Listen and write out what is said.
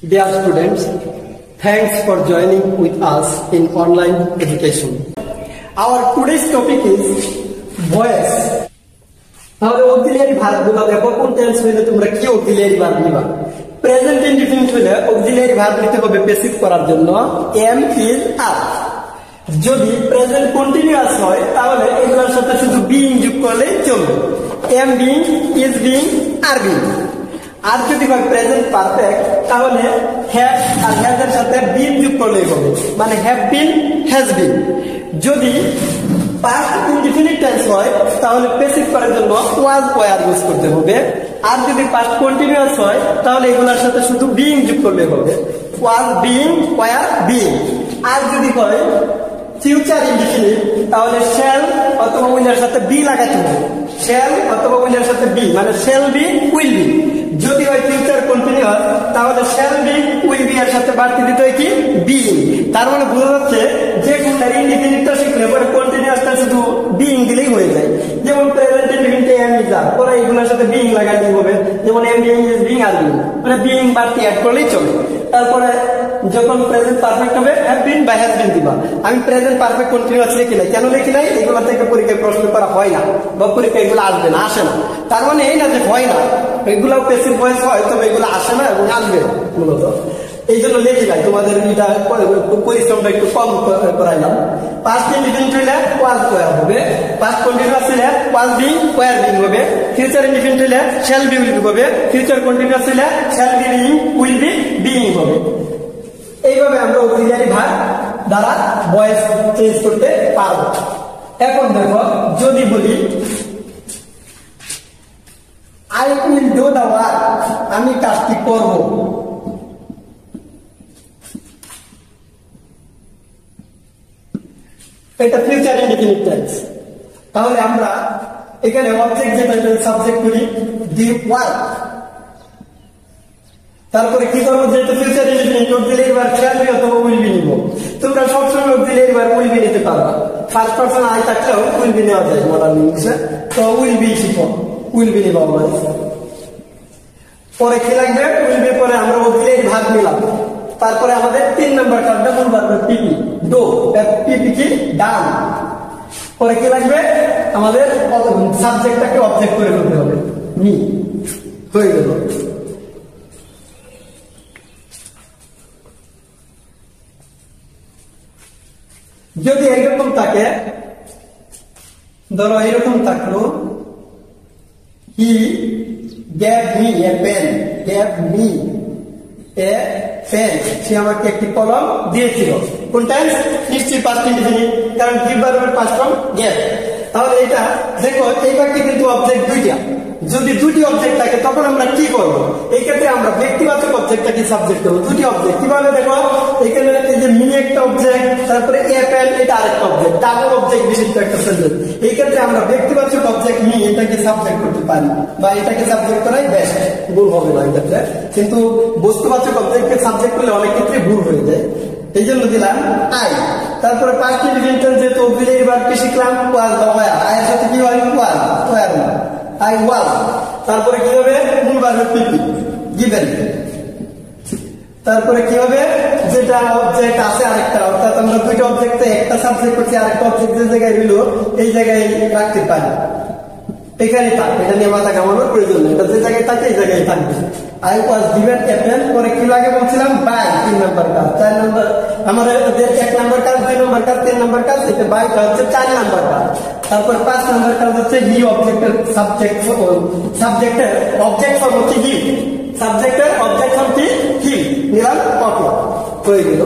Dear students, thanks for joining with us in online education. Our today's topic is voice. তাহলে auxiliary verb গুলো দেখো কোন tense হইলে তোমরা কি auxiliary verb নিবা। প্রেজেন্ট ইনডিফিনিট হইলে auxiliary verb নিতে হবে প্যাসিভ করার জন্য am is are। যদি প্রেজেন্ট কন্টিনিউয়াস হয় তাহলে এগুলোর সাথে শুধু being যোগ করলে চলবে। am being, is being, are being। আর যদি হয় প্রেজেন্ট পারফেক্ট তাহলে হ্যাভ আর হ্যাজ এর সাথে বিন যোগ করলেই হবে, মানে হ্যাভ বিন, হ্যাজ বিন। যদি পাস্ট ইনডিফিনিট টেন্স হয় তাহলে প্যাসিভ করার জন্য ওয়াজ ওয়্যার ইউজ করতে হবে। আর যদি পাস্ট কন্টিনিউয়াস হয় তাহলে এগুলোর সাথে শুধু বিইং যোগ করলেই হবে, ওয়াজ বিইং, ওয়্যার বিইং। আর যদি হয় ফিউচার ইনডিফিনিট তাহলে শ্যাল অথবা উইলের সাথে বি লাগাতে হবে, শ্যাল অথবা উইলের সাথে বি, মানে শ্যাল বি, উইল বি। যদি হয় ফিউচার কন্টিনিউয়াস তাহলে শ্যাল বি, উইল বি এর সাথে বাড়তি দিতে হয় কি বিইং। তার মানে বোঝা যাচ্ছে যে কোনটার ইনডিফিনিটটা শিখলে পরে কন্টিনিউয়াসটা শুধু বিইং দিলেই হয়ে যায়। যেমন প্রেজেন্ট ইনডিফিনিটে এম ইজ আর, পরে এগুলোর সাথে বিইং লাগাতে হবে, যেমন am being, is being, are being, মানে বিইং বাড়তি অ্যাড করলেই চলে। তারপরে যখন প্রেজেন্ট পারফেক্ট হবে হ্যাভ বিন বা হ্যাজ বিন দিবা। আমি প্রেজেন্ট পারফেক্ট কন্টিনিউয়াস লিখি নাই, কেন লিখি নাই? এগুলো থেকে পরীক্ষায় প্রশ্ন করা হয় না বা পরীক্ষায় এগুলো আসবে না, আসে না। তার মানে এই না যে হয় না, এগুলো প্যাসিভ ভয়েস হয় তবে এগুলো আসে না এবং আসবে মূলত। এই জন্য লিখি নাই, তোমাদের এটা পরিশ্রমটা একটু কম করাইলাম। পাস্ট ইনডিফিনিট হইলে ওয়াজ ওয়্যার হবে, পাস্ট কন্টিনিউয়াস হইলে ওয়াজ বিং, ওয়্যার বিং হবে, ফিউচার ইনডিফিনিট হইলে শ্যাল বি, উইল বি হবে, ফিউচার কন্টিনিউয়াস হইলে shall be being, will be being হবে। এইভাবে আমরা অক্সিলিয়ারি ভার্ব দ্বারা ভয়েস চেঞ্জ করতে পারবো। এখন দেখো, যদি বলি I will do the work, আমি কাজটি করব, এটা ফিউচার ইনডিফিনিট টেন্স। তাহলে আমরা এখানে অবজেক্ট যেটা সাবজেক্ট করি দি ওয়ার্ক, তারপরে কি করবো? যেহেতু future indefinite auxiliary verb shall be অথবা উইল বি নিব। তোমরা সবসময় অক্সিলিয়ারি ভার্ব উইল বি নিতে পারবা, ফার্স্ট পারসন আই থাকলেও উইল বি নেওয়া যায় মডার্ন ইংলিশে। তো উইল বি শিখো, উইল বি নিব আমরা। পরে কি লাগবে? উইল বি পরে আমরা অক্সিলিয়ারি ভার্ব নিলাম। তারপরে আমাদের 3 নম্বর কাজটা মূল ভার্ব পিপি, ডো, পিপি কি ডান। পরে কি লাগবে? আমাদের সাবজেক্টটাকে অবজেক্ট করে ফেলতে হবে, মি, হয়ে গেল। যদি এইরকম থাকে, ধরো এরকম থাকলো, হি gave me a pen, gave me a pen, সে আমাকে একটি কলম দিয়েছিল। কোন টেন্স? নিশ্চয়ই পাস্ট ইনডিফিনিট, কারণ গিভ ভার্বের পাস্ট ফর্ম গেভ। তাহলে এটা দেখো, এই বাক্যে কিন্তু অবজেক্ট দুইটা। যদি দুটি অবজেক্ট থাকে তখন আমরা কি করবো? এই ক্ষেত্রে আমরা ব্যক্তিবাচক অবজেক্টটাকে সাবজেক্ট করবো। দুটি অবজেক্ট কিভাবে? দেখো, এখানে এই যে মি একটা অবজেক্ট, তারপরে এপেল এটা আরেকটা অবজেক্ট, ডাবল অবজেক্ট বিশিষ্ট একটা সেন্টেন্স। এই ক্ষেত্রে আমরা ব্যক্তিবাচক অবজেক্ট মি এটাকে সাবজেক্ট করতে পারি বা এটাকে সাবজেক্ট করাই বেস্ট, ভুল হবে না এই ক্ষেত্রে। কিন্তু বস্তুবাচক অবজেক্টকে সাবজেক্ট করলে অনেক ক্ষেত্রে ভুল হয়ে যায়, এই জন্য দিলাম আই। তারপরে পাস্ট ইনডিফিনিট যেহেতু অক্সিলিয়ারি ভার্ব কি শিখলাম? ওয়াজ বা ওয়্যার। আই এর সাথে কি হয়? ওয়াজ, ওয়্যার না, আই ওয়াজ। তারপরে কি হবে? মূল ভার্ব পিপি, গিভেন। তারপরে কি হবে? যেটা অবজেক্ট আছে আরেকটা, অর্থাৎ আমরা দুইটা অবজেক্টে একটা সাবজেক্ট করছি, আরেকটা অবজেক্ট যে জায়গায় হইলো এই জায়গায় রাখতে পারি, এখানে থাকবে। এটা নিয়ে মাথা ঘামানোর প্রয়োজন নেই, এটা যে জায়গায় থাকে এই জায়গায় থাকবে। I was given a pen. পরে কি লাগে বলছিলাম? বাই, 3 নম্বর কাজ। 4 নম্বর আমাদের 1 নম্বর কাজ, 2 নম্বর কাজ, 3 নম্বর কাজ, এটা বাইটা হচ্ছে 4 নম্বর কাজ। তারপর 5 নম্বর কাজ হচ্ছে হি অবজেক্টের সাবজেক্ট, সাবজেক্টের অবজেক্ট ফর্ম হচ্ছে হি, সাবজেক্টের অবজেক্ট ফর্ম কি? হি, নিলাম কপি, হয়ে গেল।